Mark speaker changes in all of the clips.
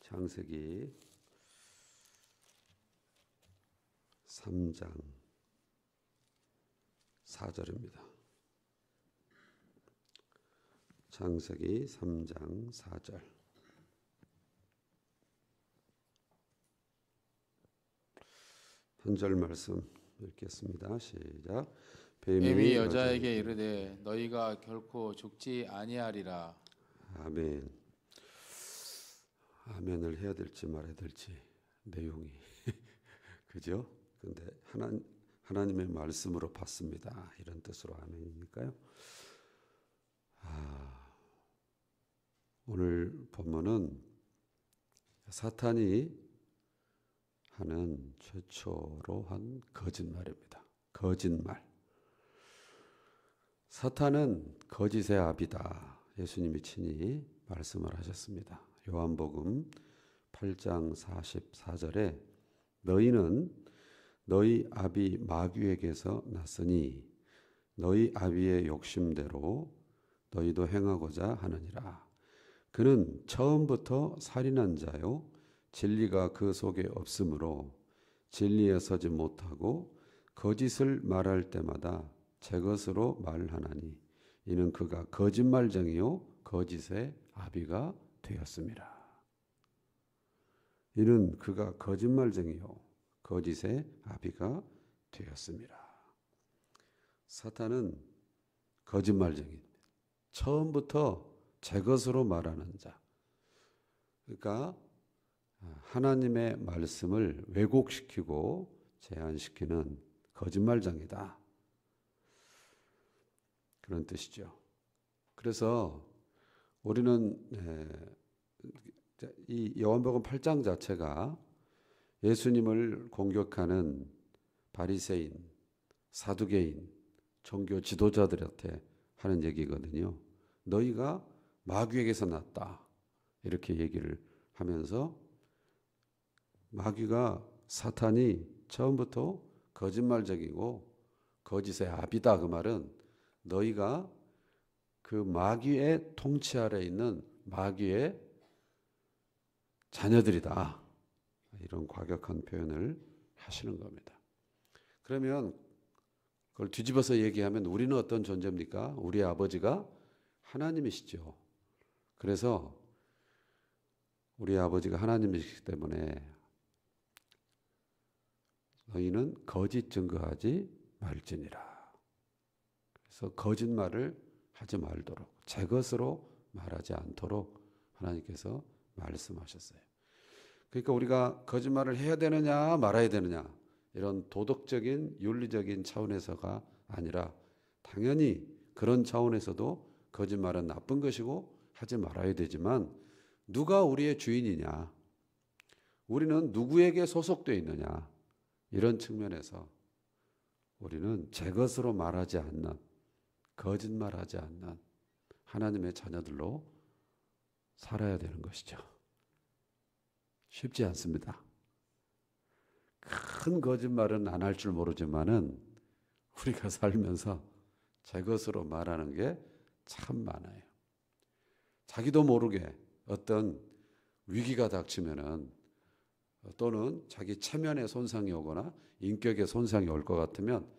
Speaker 1: 창세기 3장 4절입니다. 창세기 3장 4절. 한 절 말씀 읽겠습니다. 시작.
Speaker 2: 뱀이 여자에게 이르되 너희가 결코 죽지 아니하리라.
Speaker 1: 아멘. 아멘을 해야 될지 말아야 될지 내용이 그죠? 근데 하나님의 말씀으로 받습니다. 이런 뜻으로 아멘이니까요. 오늘 본문은 사탄이 하는 최초로 한 거짓말입니다. 거짓말. 사탄은 거짓의 아비다. 예수님이 친히 말씀을 하셨습니다. 요한복음 8장 44절에 너희는 너희 아비 마귀에게서 났으니 너희 아비의 욕심대로 너희도 행하고자 하느니라. 그는 처음부터 살인한 자요 진리가 그 속에 없으므로 진리에 서지 못하고 거짓을 말할 때마다 제 것으로 말하나니 이는 그가 거짓말쟁이요 거짓의 아비가 되었습니다. 이는 그가 거짓말쟁이요 거짓의 아비가 되었습니다. 사탄은 거짓말쟁이입니다. 처음부터 제 것으로 말하는 자. 그러니까 하나님의 말씀을 왜곡시키고 제한시키는 거짓말쟁이다. 그런 뜻이죠. 그래서 우리는 이 요한복음 8장 자체가 예수님을 공격하는 바리새인, 사두개인, 종교 지도자들한테 하는 얘기거든요. 너희가 마귀에게서 났다. 이렇게 얘기를 하면서 마귀가 사탄이 처음부터 거짓말쟁이고 거짓의 아비다. 그 말은 너희가 그 마귀의 통치 아래 있는 마귀의 자녀들이다. 이런 과격한 표현을 하시는 겁니다. 그러면 그걸 뒤집어서 얘기하면 우리는 어떤 존재입니까? 우리 아버지가 하나님이시죠. 그래서 우리 아버지가 하나님이시기 때문에 너희는 거짓 증거하지 말지니라. 그래서 거짓말을 하지 말도록 제 것으로 말하지 않도록 하나님께서 말씀하셨어요. 그러니까 우리가 거짓말을 해야 되느냐 말아야 되느냐 이런 도덕적인 윤리적인 차원에서가 아니라 당연히 그런 차원에서도 거짓말은 나쁜 것이고 하지 말아야 되지만 누가 우리의 주인이냐, 우리는 누구에게 소속되어 있느냐 이런 측면에서 우리는 제 것으로 말하지 않는, 거짓말하지 않는 하나님의 자녀들로 살아야 되는 것이죠. 쉽지 않습니다. 큰 거짓말은 안 할 줄 모르지만은 우리가 살면서 제 것으로 말하는 게 참 많아요. 자기도 모르게 어떤 위기가 닥치면은 또는 자기 체면에 손상이 오거나 인격에 손상이 올 것 같으면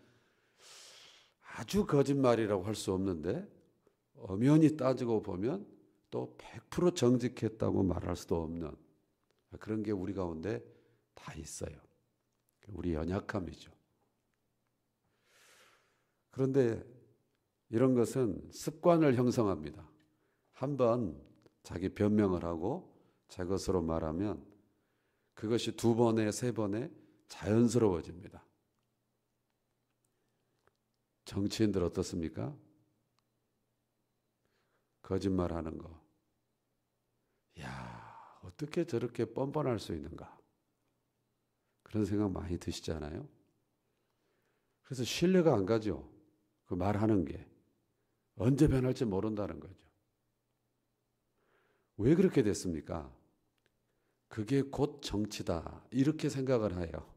Speaker 1: 아주 거짓말이라고 할 수 없는데 엄연히 따지고 보면 또 100% 정직했다고 말할 수도 없는 그런 게 우리 가운데 다 있어요. 우리 연약함이죠. 그런데 이런 것은 습관을 형성합니다. 한번 자기 변명을 하고 제 것으로 말하면 그것이 2번에 3번에 자연스러워집니다. 정치인들 어떻습니까? 거짓말하는 거. 야, 어떻게 저렇게 뻔뻔할 수 있는가? 그런 생각 많이 드시잖아요. 그래서 신뢰가 안 가죠. 그 말하는 게. 언제 변할지 모른다는 거죠. 왜 그렇게 됐습니까? 그게 곧 정치다. 이렇게 생각을 해요.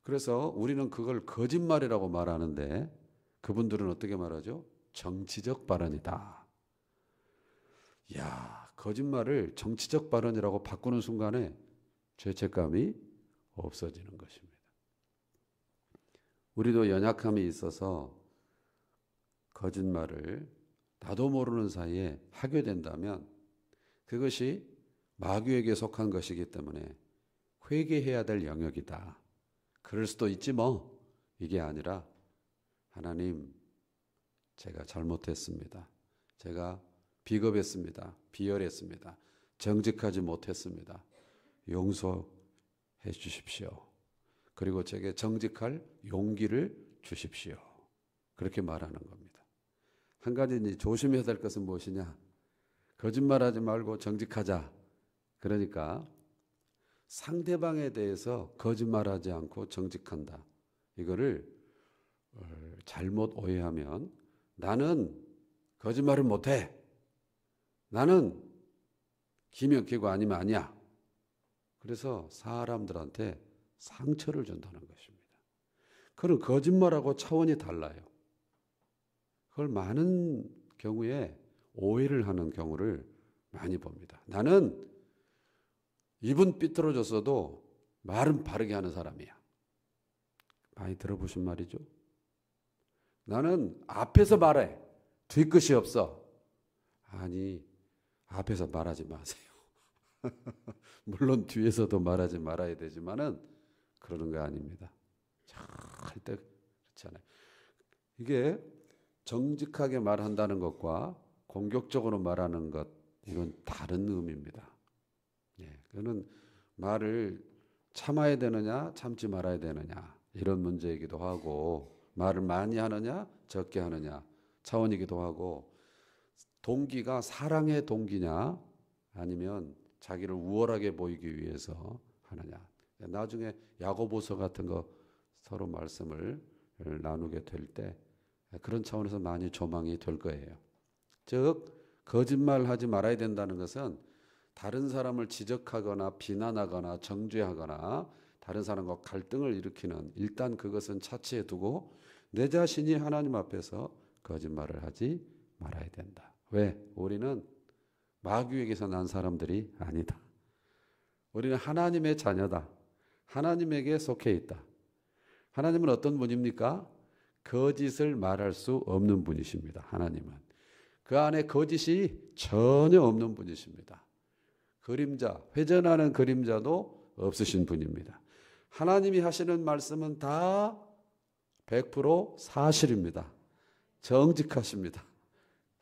Speaker 1: 그래서 우리는 그걸 거짓말이라고 말하는데 그분들은 어떻게 말하죠? 정치적 발언이다. 야, 거짓말을 정치적 발언이라고 바꾸는 순간에 죄책감이 없어지는 것입니다. 우리도 연약함이 있어서 거짓말을 나도 모르는 사이에 하게 된다면 그것이 마귀에게 속한 것이기 때문에 회개해야 될 영역이다. 그럴 수도 있지 뭐. 이게 아니라 하나님, 제가 잘못했습니다. 제가 비겁했습니다. 비열했습니다. 정직하지 못했습니다. 용서해 주십시오. 그리고 제게 정직할 용기를 주십시오. 그렇게 말하는 겁니다. 한 가지 조심해야 될 것은 무엇이냐? 거짓말하지 말고 정직하자. 그러니까 상대방에 대해서 거짓말하지 않고 정직한다. 이거를 잘못 오해하면 나는 거짓말을 못해. 나는 기맥히고 아니면 아니야. 그래서 사람들한테 상처를 준다는 것입니다. 그런 거짓말하고 차원이 달라요. 그걸 많은 경우에 오해를 하는 경우를 많이 봅니다. 나는 입은 삐뚤어졌어도 말은 바르게 하는 사람이야. 많이 들어보신 말이죠. 나는 앞에서 말해. 뒤끝이 없어. 아니, 앞에서 말하지 마세요. 물론 뒤에서도 말하지 말아야 되지만은 그러는 거 아닙니다. 절대 그렇지 않아요. 이게 정직하게 말한다는 것과 공격적으로 말하는 것, 이건 다른 의미입니다. 그거는 말을 참아야 되느냐 참지 말아야 되느냐 이런 문제이기도 하고, 말을 많이 하느냐 적게 하느냐 차원이기도 하고, 동기가 사랑의 동기냐 아니면 자기를 우월하게 보이기 위해서 하느냐. 나중에 야고보서 같은 거 서로 말씀을 나누게 될 때 그런 차원에서 많이 조망이 될 거예요. 즉 거짓말하지 말아야 된다는 것은 다른 사람을 지적하거나 비난하거나 정죄하거나 다른 사람과 갈등을 일으키는, 일단 그것은 차치해 두고 내 자신이 하나님 앞에서 거짓말을 하지 말아야 된다. 왜? 우리는 마귀에게서 난 사람들이 아니다. 우리는 하나님의 자녀다. 하나님에게 속해 있다. 하나님은 어떤 분입니까? 거짓을 말할 수 없는 분이십니다. 하나님은 그 안에 거짓이 전혀 없는 분이십니다. 그림자, 회전하는 그림자도 없으신 분입니다. 하나님이 하시는 말씀은 다 100% 사실입니다. 정직하십니다.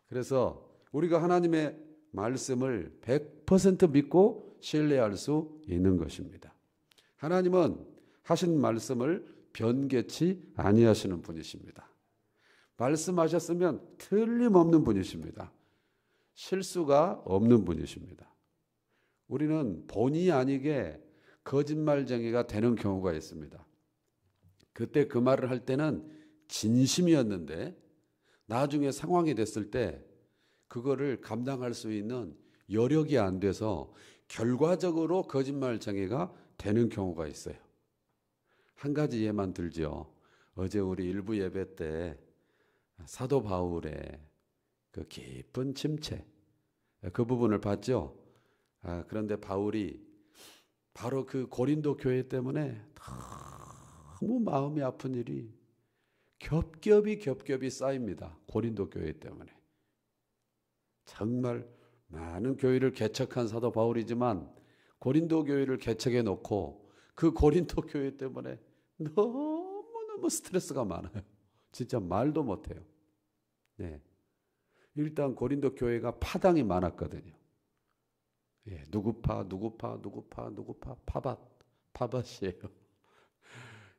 Speaker 1: 그래서 우리가 하나님의 말씀을 100% 믿고 신뢰할 수 있는 것입니다. 하나님은 하신 말씀을 변개치 아니하시는 분이십니다. 말씀하셨으면 틀림없는 분이십니다. 실수가 없는 분이십니다. 우리는 본의 아니게 거짓말쟁이가 되는 경우가 있습니다. 그때 그 말을 할 때는 진심이었는데 나중에 상황이 됐을 때 그거를 감당할 수 있는 여력이 안 돼서 결과적으로 거짓말쟁이가 되는 경우가 있어요. 한 가지 예만 들죠. 어제 우리 일부 예배 때 사도 바울의 그 깊은 침체, 그 부분을 봤죠. 그런데 바울이 바로 그 고린도 교회 때문에 너무 마음이 아픈 일이 겹겹이 쌓입니다. 고린도 교회 때문에. 정말 많은 교회를 개척한 사도 바울이지만 고린도 교회를 개척해 놓고 그 고린도 교회 때문에 너무너무 스트레스가 많아요. 진짜 말도 못해요. 네. 일단 고린도 교회가 파당이 많았거든요. 누구파 파밭이에요.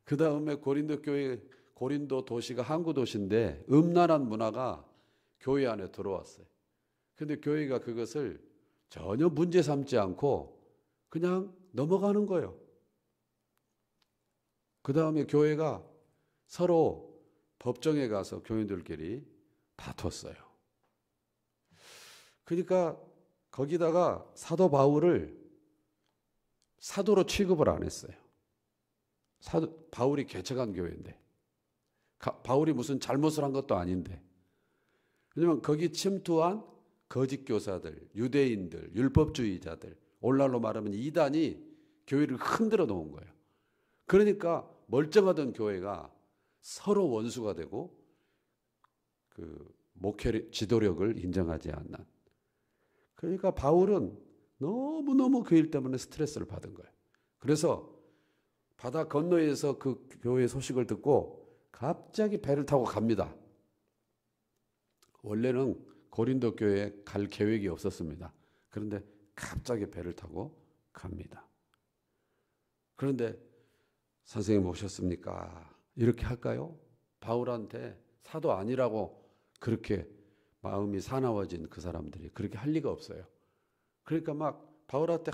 Speaker 1: 그 다음에 고린도 교회, 고린도 도시가 항구 도시인데 음란한 문화가 교회 안에 들어왔어요. 근데 교회가 그것을 전혀 문제 삼지 않고 그냥 넘어가는 거예요. 그 다음에 교회가 서로 법정에 가서 교인들끼리 다퉜어요. 그러니까 거기다가 사도 바울을 사도로 취급을 안 했어요. 바울이 개척한 교회인데, 바울이 무슨 잘못을 한 것도 아닌데, 왜냐면 거기 침투한 거짓 교사들, 유대인들, 율법주의자들, 오늘날로 말하면 이단이 교회를 흔들어 놓은 거예요. 그러니까 멀쩡하던 교회가 서로 원수가 되고 그 목회 지도력을 인정하지 않는. 그러니까 바울은 너무너무 그 일 때문에 스트레스를 받은 거예요. 그래서 바다 건너에서 그 교회 소식을 듣고 갑자기 배를 타고 갑니다. 원래는 고린도 교회에 갈 계획이 없었습니다. 그런데 갑자기 배를 타고 갑니다. 그런데 선생님 오셨습니까? 이렇게 할까요? 바울한테 사도 아니라고 그렇게 마음이 사나워진 그 사람들이 그렇게 할 리가 없어요. 그러니까 막 바울한테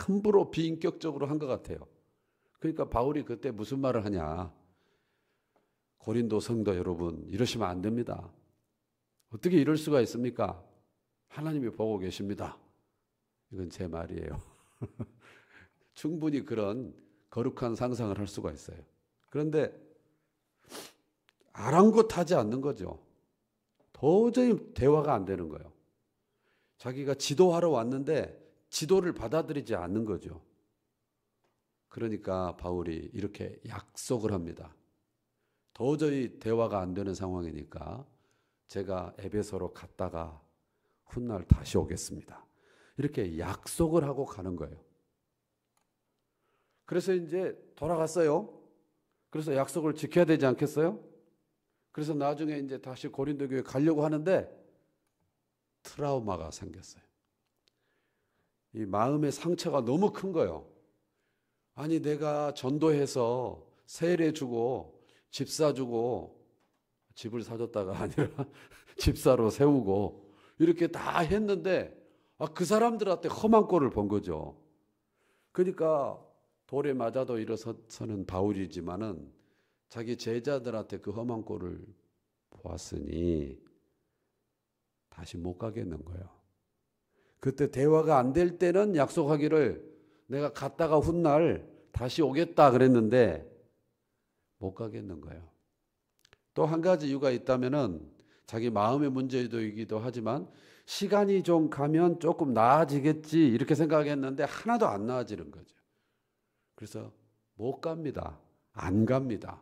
Speaker 1: 함부로 비인격적으로 한 것 같아요. 그러니까 바울이 그때 무슨 말을 하냐. 고린도 성도 여러분, 이러시면 안 됩니다. 어떻게 이럴 수가 있습니까? 하나님이 보고 계십니다. 이건 제 말이에요. 충분히 그런 거룩한 상상을 할 수가 있어요. 그런데 아랑곳하지 않는 거죠. 도저히 대화가 안 되는 거예요. 자기가 지도하러 왔는데 지도를 받아들이지 않는 거죠. 그러니까 바울이 이렇게 약속을 합니다. 도저히 대화가 안 되는 상황이니까 제가 에베소로 갔다가 훗날 다시 오겠습니다. 이렇게 약속을 하고 가는 거예요. 그래서 이제 돌아갔어요. 그래서 약속을 지켜야 되지 않겠어요? 그래서 나중에 이제 다시 고린도 교회 가려고 하는데 트라우마가 생겼어요. 이 마음의 상처가 너무 큰 거예요. 아니 내가 전도해서 세례주고 집 사주고 집을 사줬다가 아니라 집사로 세우고 이렇게 다 했는데 그 사람들한테 험한 꼴을 본 거죠. 그러니까 돌에 맞아도 일어서는 바울이지만은 자기 제자들한테 그 험한 꼴을 보았으니 다시 못 가겠는 거예요. 그때 대화가 안 될 때는 약속하기를 내가 갔다가 훗날 다시 오겠다 그랬는데 못 가겠는 거예요. 또 한 가지 이유가 있다면은 자기 마음의 문제이기도 하지만 시간이 좀 가면 조금 나아지겠지 이렇게 생각했는데 하나도 안 나아지는 거죠. 그래서 못 갑니다. 안 갑니다.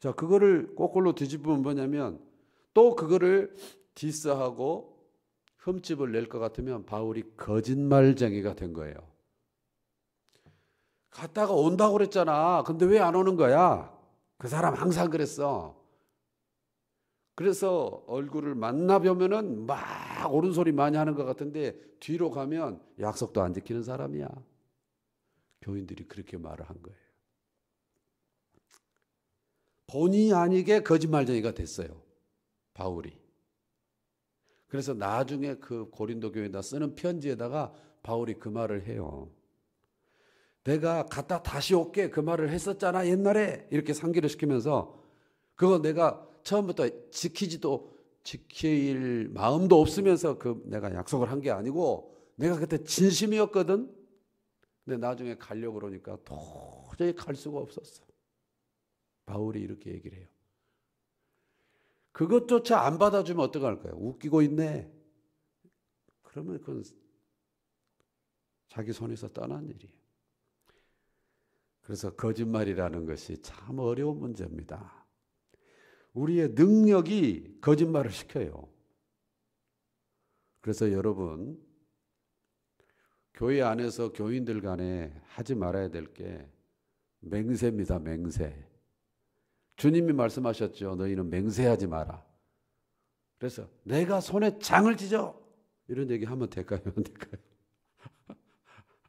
Speaker 1: 자, 그거를 거꾸로 뒤집으면 뭐냐면 또 그거를 디스하고 흠집을 낼 것 같으면 바울이 거짓말쟁이가 된 거예요. 갔다가 온다고 그랬잖아. 근데 왜 안 오는 거야? 그 사람 항상 그랬어. 그래서 얼굴을 만나보면은 막 옳은 소리 많이 하는 것 같은데 뒤로 가면 약속도 안 지키는 사람이야. 교인들이 그렇게 말을 한 거예요. 본의 아니게 거짓말쟁이가 됐어요. 바울이. 그래서 나중에 그 고린도 교회에다 쓰는 편지에다가 바울이 그 말을 해요. 내가 갔다 다시 올게 그 말을 했었잖아 옛날에 이렇게 상기를 시키면서 그거 내가 처음부터 지킬 마음도 없으면서 내가 약속을 한 게 아니고 내가 그때 진심이었거든. 근데 나중에 가려고 그러니까 도저히 갈 수가 없었어. 바울이 이렇게 얘기를 해요. 그것조차 안 받아주면 어떡할까요? 웃기고 있네. 그러면 그건 자기 손에서 떠난 일이에요. 그래서 거짓말이라는 것이 참 어려운 문제입니다. 우리의 능력이 거짓말을 시켜요. 그래서 여러분, 교회 안에서 교인들 간에 하지 말아야 될 게 맹세입니다. 맹세. 주님이 말씀하셨죠. 너희는 맹세하지 마라. 그래서 내가 손에 장을 찢어. 이런 얘기 하면 될까요? 안 될까요?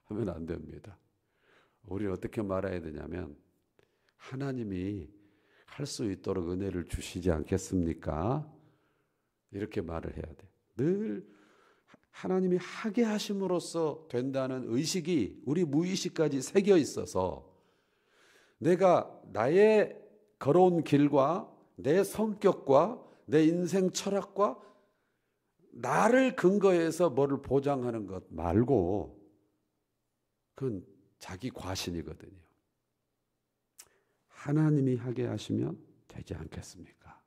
Speaker 1: 하면 안 됩니다. 우리는 어떻게 말해야 되냐면 하나님이 할 수 있도록 은혜를 주시지 않겠습니까? 이렇게 말을 해야 돼. 늘 하나님이 하게 하심으로써 된다는 의식이 우리 무의식까지 새겨 있어서 내가 나의 걸어온 길과 내 성격과 내 인생 철학과 나를 근거해서 뭐를 보장하는 것 말고 그건 자기 과신이거든요. 하나님이 하게 하시면 되지 않겠습니까?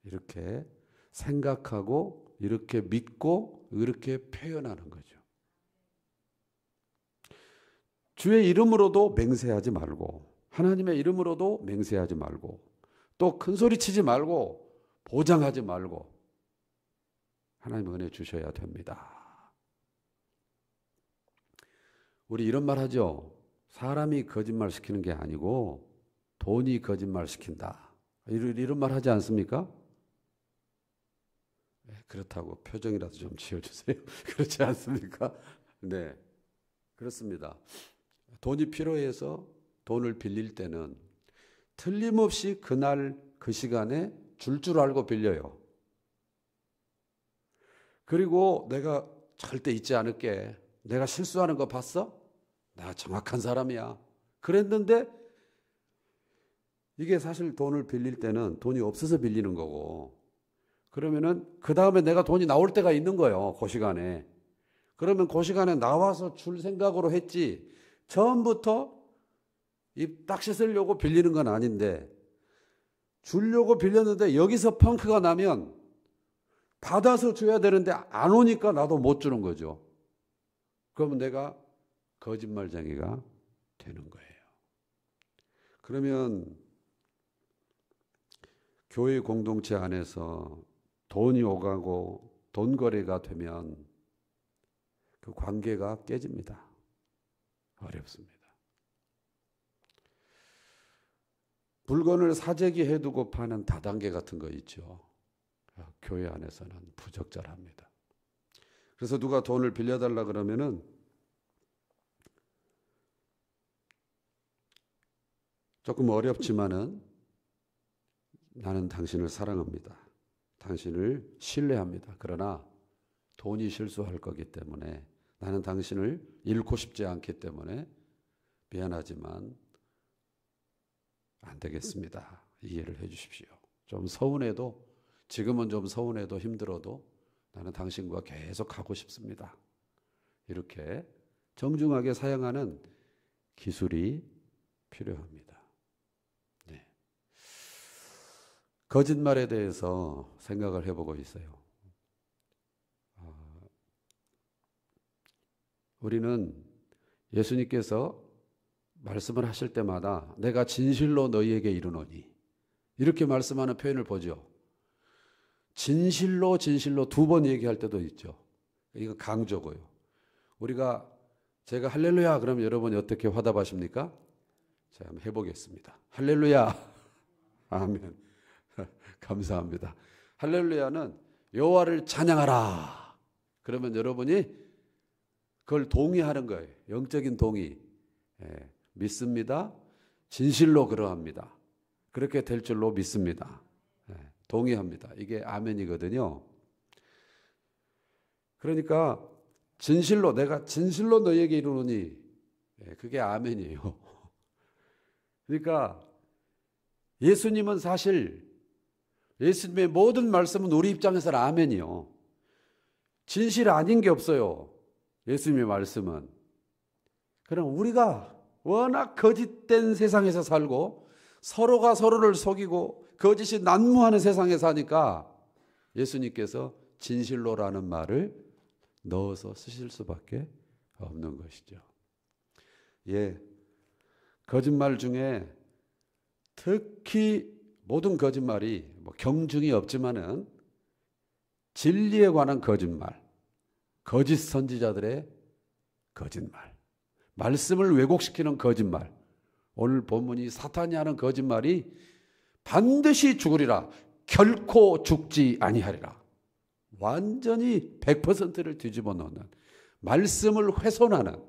Speaker 1: 이렇게 생각하고 이렇게 믿고 이렇게 표현하는 거죠. 주의 이름으로도 맹세하지 말고 하나님의 이름으로도 맹세하지 말고 또 큰 소리 치지 말고 보장하지 말고 하나님 은혜 주셔야 됩니다. 우리 이런 말 하죠. 사람이 거짓말 시키는 게 아니고 돈이 거짓말 시킨다. 이런 말 하지 않습니까? 네, 그렇다고 표정이라도 좀 지어주세요. 그렇지 않습니까? 네, 그렇습니다. 돈이 필요해서 돈을 빌릴 때는 틀림없이 그날 그 시간에 줄 알고 빌려요. 그리고 내가 절대 잊지 않을게. 내가 실수하는 거 봤어? 나 정확한 사람이야. 그랬는데 이게 사실 돈을 빌릴 때는 돈이 없어서 빌리는 거고 그러면은 그 다음에 내가 돈이 나올 때가 있는 거예요. 그 시간에. 그러면 그 시간에 나와서 줄 생각으로 했지 처음부터 입 딱 씻으려고 빌리는 건 아닌데 주려고 빌렸는데 여기서 펑크가 나면 받아서 줘야 되는데 안 오니까 나도 못 주는 거죠. 그러면 내가 거짓말쟁이가 되는 거예요. 그러면 교회 공동체 안에서 돈이 오가고 돈 거래가 되면 그 관계가 깨집니다. 어렵습니다. 물건을 사재기 해두고 파는 다단계 같은 거 있죠. 교회 안에서는 부적절합니다. 그래서 누가 돈을 빌려달라 그러면은 조금 어렵지만은 나는 당신을 사랑합니다. 당신을 신뢰합니다. 그러나 돈이 실수할 거기 때문에 나는 당신을 잃고 싶지 않기 때문에 미안하지만 안 되겠습니다. 이해를 해 주십시오. 좀 서운해도 지금은 좀 서운해도 힘들어도 나는 당신과 계속 가고 싶습니다. 이렇게 정중하게 사용하는 기술이 필요합니다. 네. 거짓말에 대해서 생각을 해보고 있어요. 우리는 예수님께서 말씀을 하실 때마다 내가 진실로 너희에게 이르노니 이렇게 말씀하는 표현을 보죠. 진실로 두 번 얘기할 때도 있죠. 이거 강조고요. 제가 할렐루야 그러면 여러분이 어떻게 화답하십니까? 자, 한번 해보겠습니다. 할렐루야. 아멘. 감사합니다. 할렐루야는 여호와를 찬양하라. 그러면 여러분이 그걸 동의하는 거예요. 영적인 동의. 믿습니다. 진실로 그러합니다. 그렇게 될 줄로 믿습니다. 동의합니다. 이게 아멘이거든요. 그러니까 내가 진실로 너희에게 이르노니 그게 아멘이에요. 그러니까 예수님은 사실 예수님의 모든 말씀은 우리 입장에서는 아멘이요. 진실 아닌 게 없어요. 예수님의 말씀은. 그럼 우리가 워낙 거짓된 세상에서 살고 서로가 서로를 속이고 거짓이 난무하는 세상에 사니까 예수님께서 진실로라는 말을 넣어서 쓰실 수밖에 없는 것이죠. 거짓말 중에 특히 모든 거짓말이 경중이 없지만은 진리에 관한 거짓말, 거짓 선지자들의 거짓말, 말씀을 왜곡시키는 거짓말, 오늘 본문이 사탄이 하는 거짓말이 반드시 죽으리라 결코 죽지 아니하리라 완전히 100%를 뒤집어 놓는 말씀을 훼손하는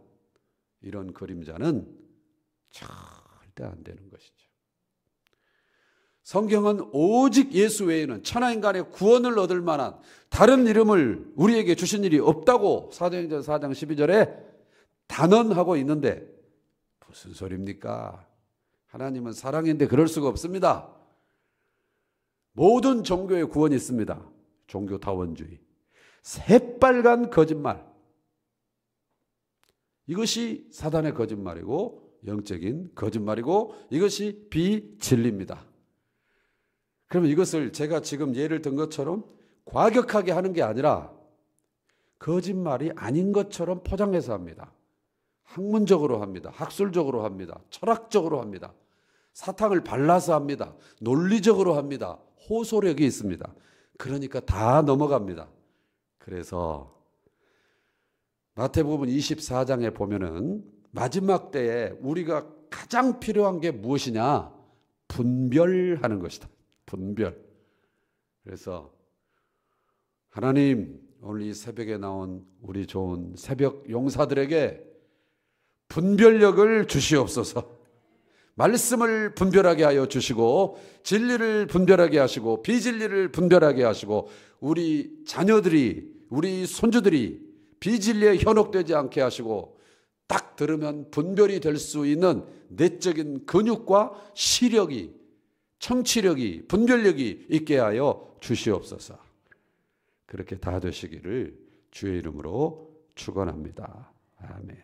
Speaker 1: 이런 그림자는 절대 안 되는 것이죠. 성경은 오직 예수 외에는 천하인간의 구원을 얻을 만한 다른 이름을 우리에게 주신 일이 없다고 사도행전 4장 12절에 단언하고 있는데 무슨 소리입니까? 하나님은 사랑인데 그럴 수가 없습니다. 모든 종교에 구원이 있습니다. 종교다원주의, 새빨간 거짓말, 이것이 사단의 거짓말이고 영적인 거짓말이고 이것이 비진리입니다. 그러면 이것을 제가 지금 예를 든 것처럼 과격하게 하는 게 아니라 거짓말이 아닌 것처럼 포장해서 합니다. 학문적으로 합니다. 학술적으로 합니다. 철학적으로 합니다. 사탕을 발라서 합니다. 논리적으로 합니다. 호소력이 있습니다. 그러니까 다 넘어갑니다. 그래서 마태복음 24장에 보면은 마지막 때에 우리가 가장 필요한 게 무엇이냐? 분별하는 것이다. 분별. 그래서 하나님, 오늘 이 새벽에 나온 우리 좋은 새벽 용사들에게 분별력을 주시옵소서. 말씀을 분별하게 하여 주시고 진리를 분별하게 하시고 비진리를 분별하게 하시고 우리 자녀들이, 우리 손주들이 비진리에 현혹되지 않게 하시고 딱 들으면 분별이 될 수 있는 내적인 근육과 시력이, 청취력이, 분별력이 있게 하여 주시옵소서. 그렇게 다 되시기를 주의 이름으로 축원합니다. 아멘.